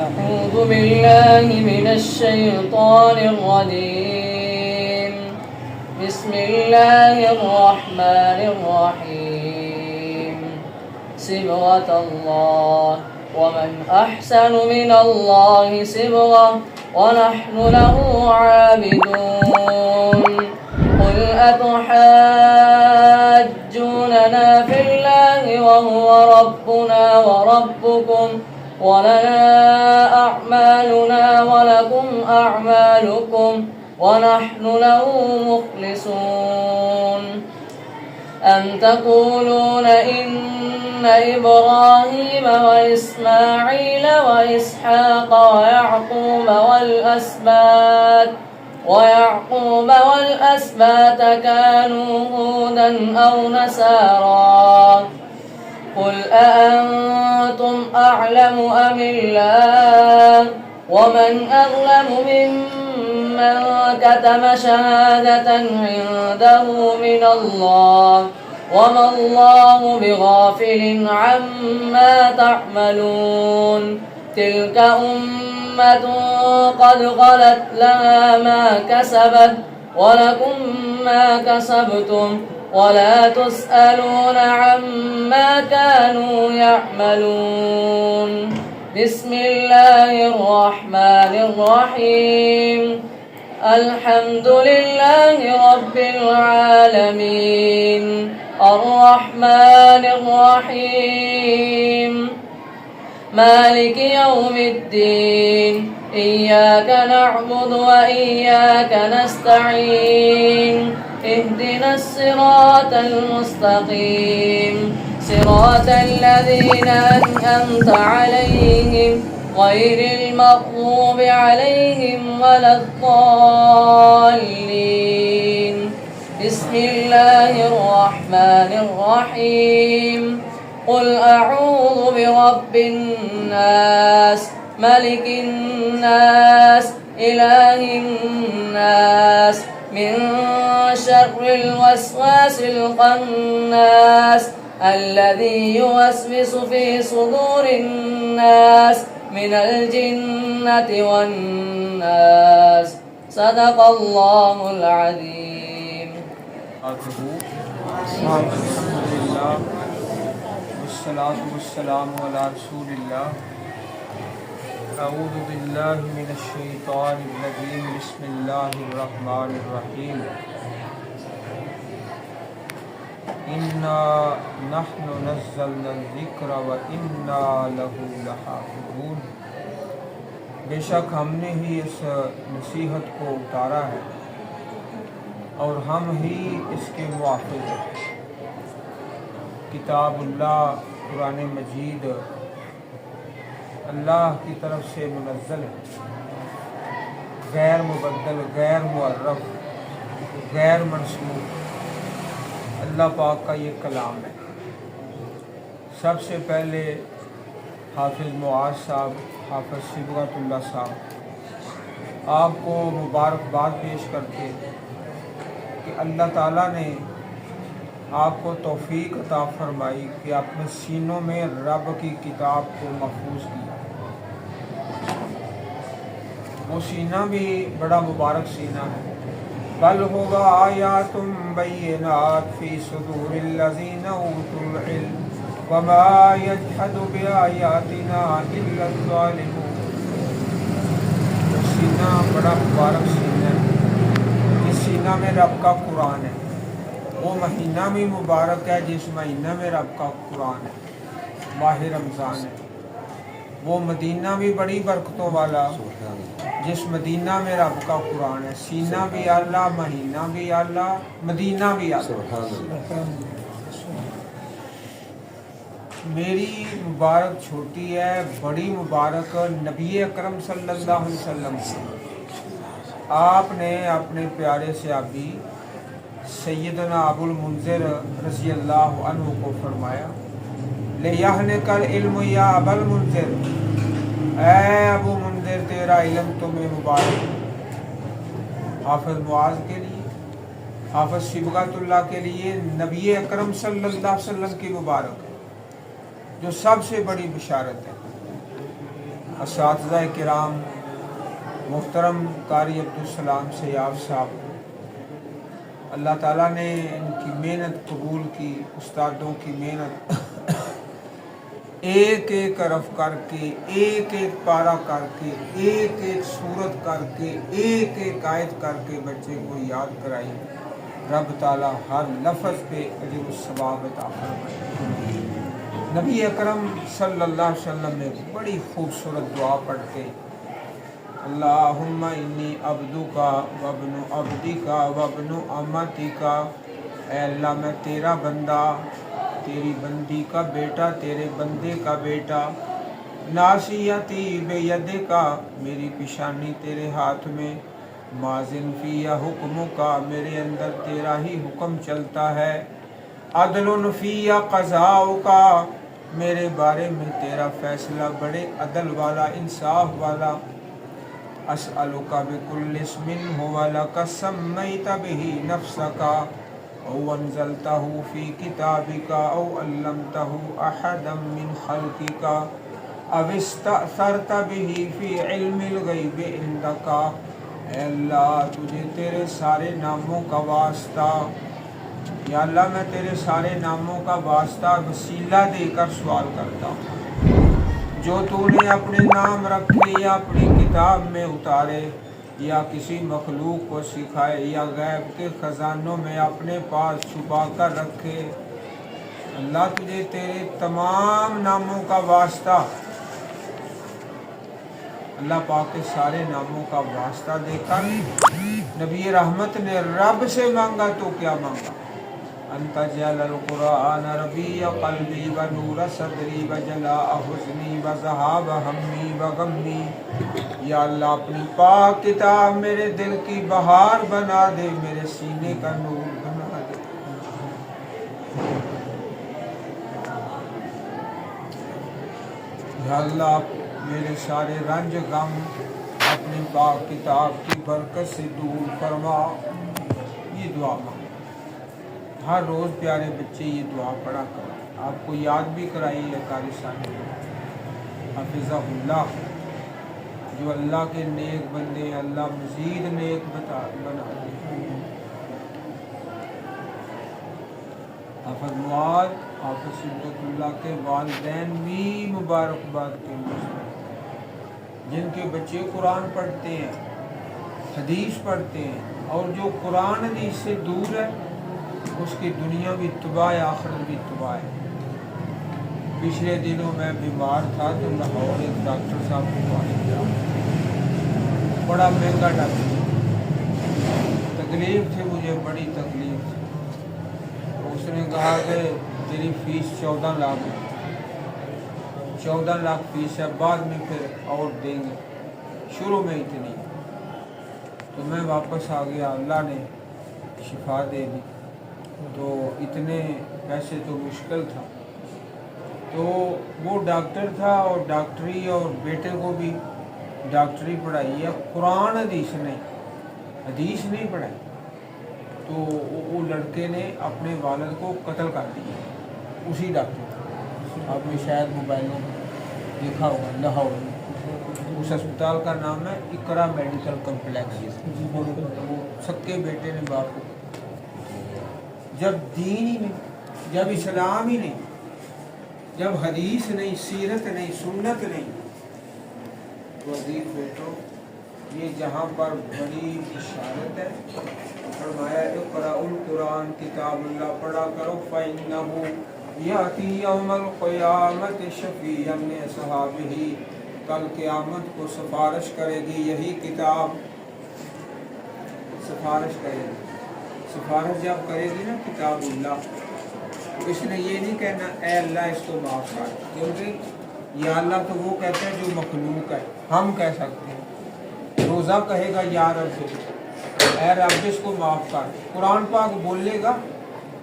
أعوذ بالله من الشيطان الرجيم. بسم الله الرحمن الرحيم. صبغة الله ومن أحسن من الله صبغة ونحن له عابدون. قل أتحاجوننا في الله وهو ربنا وربكم ولنا أعمالنا ولكم أعمالكم ونحن له مخلصون. أم تقولون إن إبراهيم وإسماعيل وإسحاق ويعقوب والأسباط كانوا هودا أو نصارى قل أأنتم أعلم أم الله ومن أظلم ممن كتم شهادة عنده من الله وما الله بغافل عما تعملون. تلك أمة قد خلت لها ما كسبت ولكم ما كسبتم ولا تسألون عما كانوا يعملون. بسم الله الرحمن الرحيم. الحمد لله رب العالمين. الرحمن الرحيم. مالك يوم الدين. إياك نعبد وإياك نستعين. اهدنا الصراط المستقيم صراط الذين أنعمت عليهم غير المغضوب عليهم ولا الضالين. بسم الله الرحمن الرحيم. قل أعوذ برب الناس ملك الناس إله الناس من شر الوسواس الخناس الذي يوسوس في صدور الناس من الجنة والناس. صدق الله العظيم. والصلاة والسلام على رسول الله. أعوذ بالله من الشيطان الرجيم. بسم الله الرحمن الرحيم. إنا نحن نزلنا الذكر وإنا له لحافظون. بے شک ہم نے ہی اس نصیحت کو اتارا ہے اور ہم ہی اس کے محافظ ہیں. کتاب اللہ قرآن مجید اللہ کی طرف سے منزل ہے، غیر مبدل، غیر معرف، غیر منسوخ. اللہ پاک کا یہ کلام ہے. سب سے پہلے حافظ معاذ صاحب، حافظ صبغت اللہ صاحب، آپ کو مبارکباد پیش کرتے کہ اللہ تعالیٰ نے آپ کو توفیق عطا فرمائی کہ اپنے سینوں میں رب کی کتاب کو محفوظ کیا. وہ سینہ بھی بڑا مبارک سینہ ہے. بل هو آیات بینات فی صدور الذین اوتوا العلم وما یجحد بآیاتنا الا الظالمون. وہ سینہ بڑا مبارک سینہ ہے. اس سینہ میں رب کا قرآن ہے. وہ مہینہ بھی مبارک ہے جس مہینہ میں رب کا قرآن ہے، ماہ رمضان ہے. وہ مدینہ بھی بڑی برکتوں والا جس مدینہ میں رب کا قرآن ہے. سینہ بھی اللہ، مہینہ بھی اللہ، مدینہ بھی اللہ. میری مبارک چھوٹی ہے، بڑی مبارک نبی اکرم صلی اللہ علیہ وسلم. آپ نے اپنے پیارے صحابی سیدنا ابو المنذر رضی اللہ عنہ کو فرمایا، لِيَحْنِكَ الْعِلْمُ یا ابا المنذر، اے ابو منذر تیرا علم تمہیں مبارک. حافظ معاذ کے لیے، حافظ صبغت اللہ کے لیے نبی اکرم صلی اللہ علیہ وسلم کی مبارک ہے جو سب سے بڑی بشارت ہے. اساتذہ کرام، محترم قاری عبدالسلام سیاف صاحب، اللہ تعالیٰ نے ان کی محنت قبول کی، استادوں کی محنت ایک ایک حرف کر کے، ایک ایک پارہ کر کے، ایک ایک سورت کر کے، ایک ایک آیت کر کے بچے کو یاد کرائی۔ رب تعالیٰ ہر لفظ پہ اجر و ثواب عطا فرمائے۔ نبی اکرم صلی اللہ علیہ وسلم نے بڑی خوبصورت دعا پڑھ کے اللہم انی عبدکا وابن عبدکا وابن امتکا، اے اللہ میں تیرا بندہ، تیری بندی کا بیٹا، تیرے بندے کا بیٹا، ناصیتی بیدکا، میری پیشانی تیرے ہاتھ میں، ماضٍ فی حکمکا، میرے اندر تیرا ہی حکم چلتا ہے، عدل فی قضاؤکا، میرے بارے میں تیرا فیصلہ بڑے عدل والا، انصاف والا، اسألک بکل اسم ہوا لک سمیت بہ نفسک او انزلتہ فی کتابک او علمتہ احدا من خلقک او استأثرت بہ فی علم الغیب عندک۔ اے اللہ تجھے تیرے سارے ناموں کا واسطہ، یا اللہ میں تیرے سارے ناموں کا واسطہ وسیلہ دے کر سوال کرتا ہوں، جو تو نے اپنے نام رکھے یا اپنی کتاب میں اتارے یا کسی مخلوق کو سکھائے یا غیب کے خزانوں میں اپنے پاس چھپا کر رکھے، اللہ تجھے تیرے تمام ناموں کا واسطہ، اللہ پاک کے سارے ناموں کا واسطہ دے کر نبی رحمت نے رب سے مانگا تو کیا مانگا؟ انت جعل القرآن ربیع قلبی و نور صدری و جلاء حزنی و ذہاب ہمی و غمی، یا اللہ اپنی پاک کتاب میرے دل کی بہار بنا دے، میرے سینے کا نور بنا دے۔ یا اللہ میرے سارے رنج غم اپنی پاک کتاب کی برکت سے دور فرما۔ یہ دعا مانگا، ہر روز پیارے بچے یہ دعا پڑھا کریں، آپ کو یاد بھی کرائیے قاری صاحب حفظہ اللہ، جو اللہ کے نیک بندے ہیں اللہ مزید نیک بنا دے۔ حافظ معاذ، حافظ صدق اللہ کے والدین بھی مبارکباد کے مستحق، جن کے بچے قرآن پڑھتے ہیں، حدیث پڑھتے ہیں، اور جو قرآن حدیث سے دور ہے اس کی دنیا بھی تباہ ہے، آخرت بھی تباہ ہے۔ پچھلے دنوں میں بیمار تھا تو لاہور ایک ڈاکٹر صاحب کو پاس گیا، بڑا مہنگا ڈاکٹر، تکلیف تھی مجھے، بڑی تکلیف تھی۔ اس نے کہا کہ تیری فیس 14 لاکھ ہے، 14 لاکھ فیس ہے، بعد میں پھر اور دیں گے، شروع میں اتنی۔ تو میں واپس آ گیا، اللہ نے شفا دے دی، تو اتنے پیسے تو مشکل تھا۔ تو وہ ڈاکٹر تھا اور ڈاکٹری، اور بیٹے کو بھی ڈاکٹری پڑھائی ہے، قرآن حدیث نہیں پڑھائی۔ تو وہ لڑکے نے اپنے والد کو قتل کر دیا، اسی ڈاکٹر، آپ نے شاید موبائلوں میں دیکھا ہوگا، لاہور میں۔ اس اسپتال کا نام ہے اقرا میڈیکل کمپلیکس۔ وہ سکے بیٹے نے باپ کو، جب دین ہی نہیں، جب اسلام ہی نہیں، جب حدیث نہیں، سیرت نہیں، سنت نہیں، تو عزیز بیٹو یہ جہاں پر بڑی اشارت ہے۔ فرمایا اقرأ القرآن، کتاب اللہ پڑھا کرو، فإنہ یأتی یوم القیامت شفیعا لأصحابہ، کل قیامت کو سفارش کرے گی یہی کتاب، سفارش کرے گی۔ سفارش جب کرے گی نا کتاب اللہ، تو اس نے یہ نہیں کہنا اے اللہ اس کو معاف کر، کیونکہ یا اللہ تو وہ کہتے ہیں جو مخلوق ہے، ہم کہہ سکتے ہیں۔ روزہ کہے گا یا رب، اے رب اس کو معاف کر۔ قرآن پاک بولے گا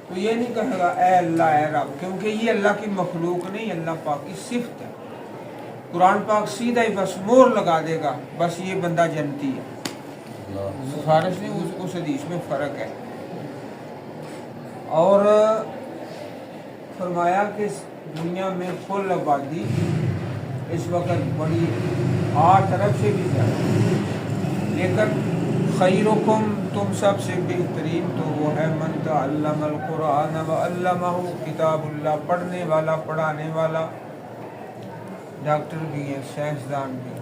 تو یہ نہیں کہے گا اے اللہ اے رب، کیونکہ یہ اللہ کی مخلوق نہیں، اللہ پاک کی صفت ہے۔ قرآن پاک سیدھا ہی بس مور لگا دے گا، بس یہ بندہ جنتی ہے۔ سفارش نہیں، اس حدیث میں فرق ہے۔ اور فرمایا کہ دنیا میں کل آبادی اس وقت بڑی 8 ارب سے بھی زیادہ، لیکن خیرکم تم سب سے بہترین تو وہ ہے من تعلم القرآن وعلمہ، کتاب اللہ پڑھنے والا پڑھانے والا۔ ڈاکٹر بھی ہیں، سائنسدان بھی،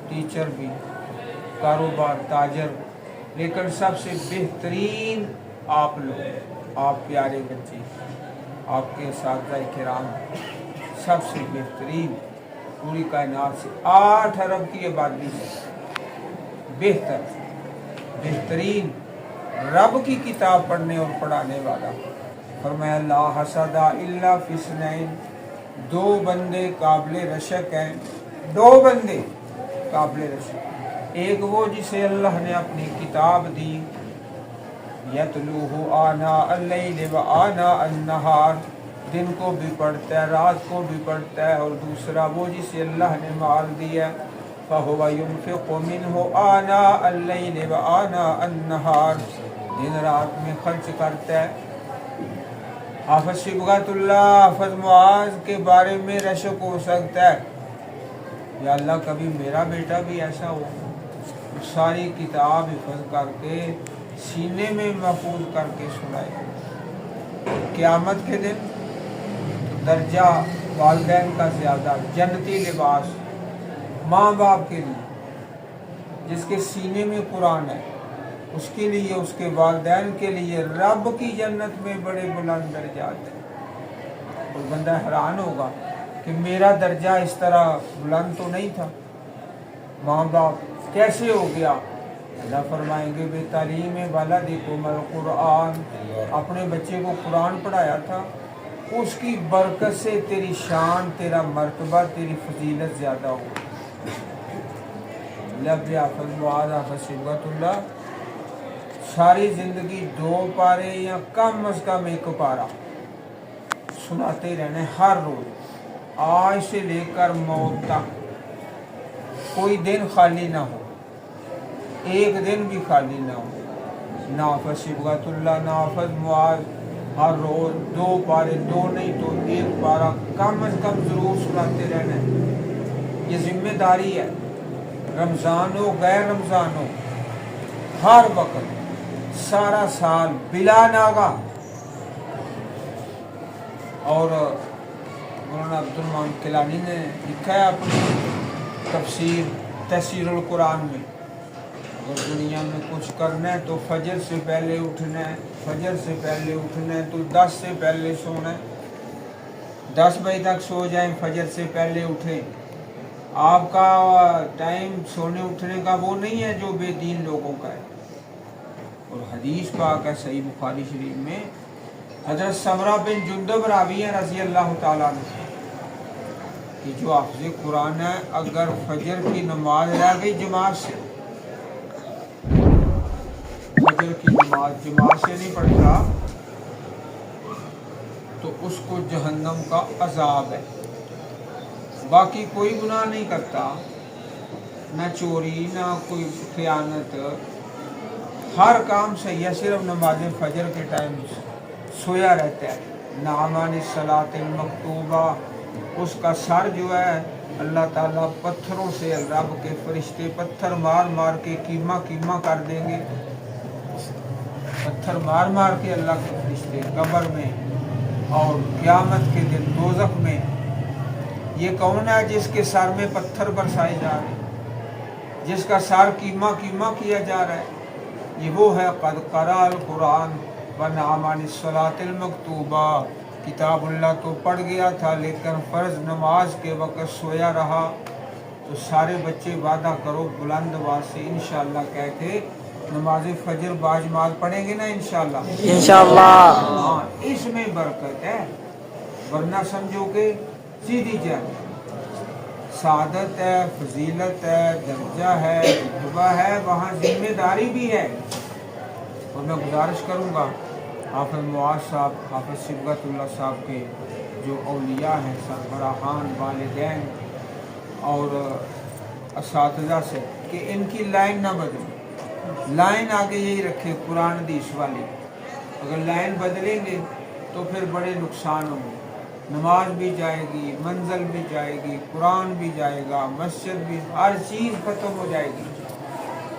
ٹیچر بھی، کاروبار تاجر، لیکن سب سے بہترین آپ لوگ، آپ پیارے بچے، آپ کے اساتذہ کرام سب سے بہترین، پوری کائنات سے 8 ارب کی آبادی سے بہترین رب کی کتاب پڑھنے اور پڑھانے والا۔ فرمایا لا حسد الا فی اثنین، 2 بندے قابل رشک ہیں، 2 بندے قابل رشک، ایک وہ جسے اللہ نے اپنی کتاب دی، یتلوہ آناء اللیل و آناء النہار، دن کو بھی پڑھتا ہے رات کو بھی پڑھتا ہے، اور دوسرا وہ جسے اللہ نے مال دیا فَهُوَ يُنْفِقُ مِنْهُ آنَاءَ اللَّيْلِ وَآنَاءَ النَّهَارِ، دن رات میں خرچ کرتا ہے۔ حافظ صبغت اللہ حافظ معاذ کے بارے میں رشک ہو سکتا ہے، یا اللہ کبھی میرا بیٹا بھی ایسا ہو، ساری کتاب حفظ کر کے سینے میں محفوظ کر کے سنائے۔ قیامت کے دن درجہ والدین کا زیادہ، جنتی لباس ماں باپ کے لیے، جس کے سینے میں قرآن ہے اس کے لیے، اس کے والدین کے لیے رب کی جنت میں بڑے بلند درجات ہیں۔ اور بندہ حیران ہوگا کہ میرا درجہ اس طرح بلند تو نہیں تھا، ماں باپ کیسے ہو گیا؟ اللہ فرمائیں گے بے تعلیم ولدکم القرآن، اپنے بچے کو قرآن پڑھایا تھا، اس کی برکت سے تیری شان، تیرا مرتبہ، تیری فضیلت زیادہ ہو۔ لب حافظ معاذ حافظ صبغت اللہ ساری زندگی 2 پارے یا کم از کم 1 پارا سناتے رہنے ہر روز، آج سے لے کر موت تک، کوئی دن خالی نہ ہو، ایک دن بھی خالی نہ ہو۔ حافظ صبغت اللہ، حافظ معاذ ہر روز 2 پارے، 2 نہیں تو 1 پارا کم از کم ضرور سناتے رہنا ہے۔ یہ ذمہ داری ہے، رمضان ہو غیر رمضان ہو، ہر وقت سارا سال بلا ناغہ۔ اور مولانا عبدالرحمن کیلانی نے لکھا ہے اپنی تفسیر القرآن میں، اگر دنیا میں کچھ کرنا ہے تو فجر سے پہلے اٹھنا ہے، فجر سے پہلے اٹھنا ہے تو 10 سے پہلے سونا ہے، 10 بجے تک سو جائیں، فجر سے پہلے اٹھیں۔ آپ کا ٹائم سونے اٹھنے کا وہ نہیں ہے جو بے دین لوگوں کا ہے۔ اور حدیث پاک ہے صحیح بخاری شریف میں، حضرت سمرہ بن جندب راوی ہیں رضی اللہ تعالیٰ عنہ، کہ جو حافظ قرآن ہے اگر فجر کی نماز رہ گئی جماعت سے، فجر کی نماز جماعت سے نہیں پڑھتا تو اس کو جہنم کا عذاب ہے۔ باقی کوئی گناہ نہیں کرتا، نہ چوری، نہ کوئی خیانت، ہر کام صحیح ہے، صرف نماز فجر کے ٹائم سویا رہتا ہے۔ نعمان الصلاۃ المکتوبہ، اس کا سر جو ہے اللہ تعالیٰ پتھروں سے، رب کے فرشتے پتھر مار مار کے کیما کر دیں گے، پتھر مار مار کے اللہ کے فرشتے قبر میں اور قیامت کے دن دوزخ میں۔ یہ کون ہے جس کے سر میں پتھر برسائے جا رہے ہیں، جس کا سر کیما کیا جا رہا ہے؟ یہ وہ ہے قد قرأ القرآن ونام عن الصلاۃ المکتوبہ، کتاب اللہ تو پڑھ گیا تھا لیکن فرض نماز کے وقت سویا رہا۔ تو سارے بچے وعدہ کرو بلند آواز سے انشاءاللہ کہہ کے نماز فجر باجماعت پڑھیں گے نا انشاءاللہ؟ انشاءاللہ۔ ہاں، اس میں برکت ہے، ورنہ سمجھو کہ سیدھی جان، سعادت ہے، فضیلت ہے، درجہ ہے، رتبہ ہے، وہاں ذمہ داری بھی ہے۔ اور میں گزارش کروں گا حافظ معاذ صاحب، حافظ صبغت اللہ صاحب کے جو اولیاء ہیں، سربراہان، والدین اور اساتذہ سے، کہ ان کی لائن نہ بدلیں، لائن آگے یہی رکھے قرآن حدیث والی۔ اگر لائن بدلیں گے تو پھر بڑے نقصان ہوں گے۔ نماز بھی جائے گی، منزل بھی جائے گی، قرآن بھی جائے گا، مسجد بھی، ہر چیز ختم ہو جائے گی۔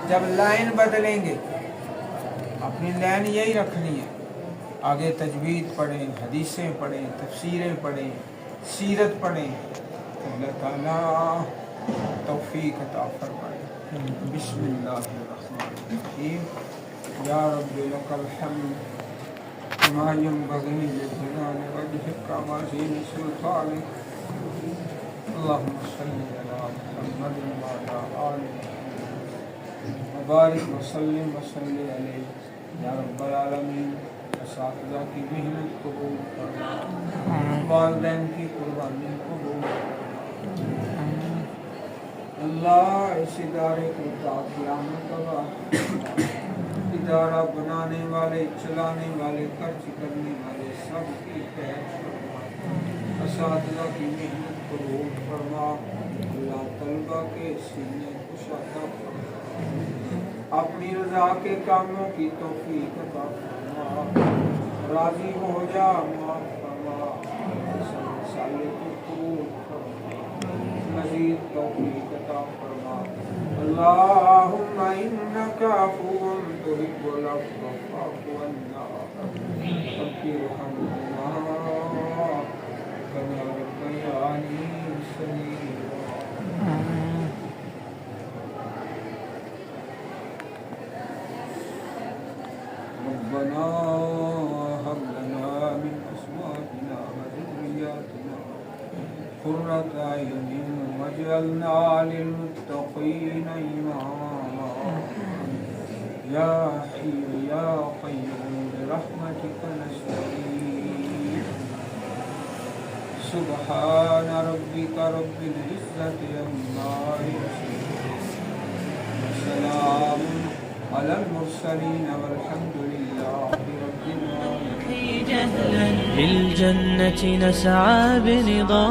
جب لائن بدلیں گے، اپنی لائن یہی رکھنی ہے، آگے تجوید پڑھیں، حدیثیں پڑھیں، تفسیریں پڑھیں، سیرت پڑھیں، اللہ تعالیٰ توفیق عطا فرمائے۔ بسم اللہ الرحمن الرحیم۔ یا رب لک الحمد کما ینبغی لجلال وجهک وعظیم سلطانک، اللہم صلی علی محمد وعلی آل محمد وبارک وسلم وصلی علیہ۔ یا رب العالمین، اساتذہ کی محنت قبول فرما، والدین کی قربانی قبول فرما۔ اللہ اس ادارے کو تا قیامت تک ادارہ بنانے والے، چلانے والے، خرچ کرنے والے سب کی خیر فرما، اساتذہ کی محنت قبول فرما، اللہ طلبہ کے سینے کشادہ فرما، اپنی رضا کے کاموں کی توفیق عطا فرما، راضی ہو جا معاف فرما، سالے کو قبول فرما، مزید توفیق عطا فرما۔ اللہم انک عفو تحب العفو فاعف عنا، رب ارحمنا کما ربیانی صغیرا۔ ربنا هب لنا من ازواجنا وذرياتنا قرة اعین واجعلنا للمتقین اماما، یا حی یا قیوم برحمتک نستغیث، سبحان ربک رب العزة عما یصفون، وسلام علی المرسلین والحمد للہ رب العالمین۔ للجنة نسعى برضا،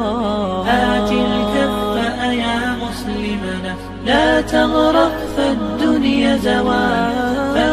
آت الكف يا مسلمنا، لا تغرق فالدنيا زوال.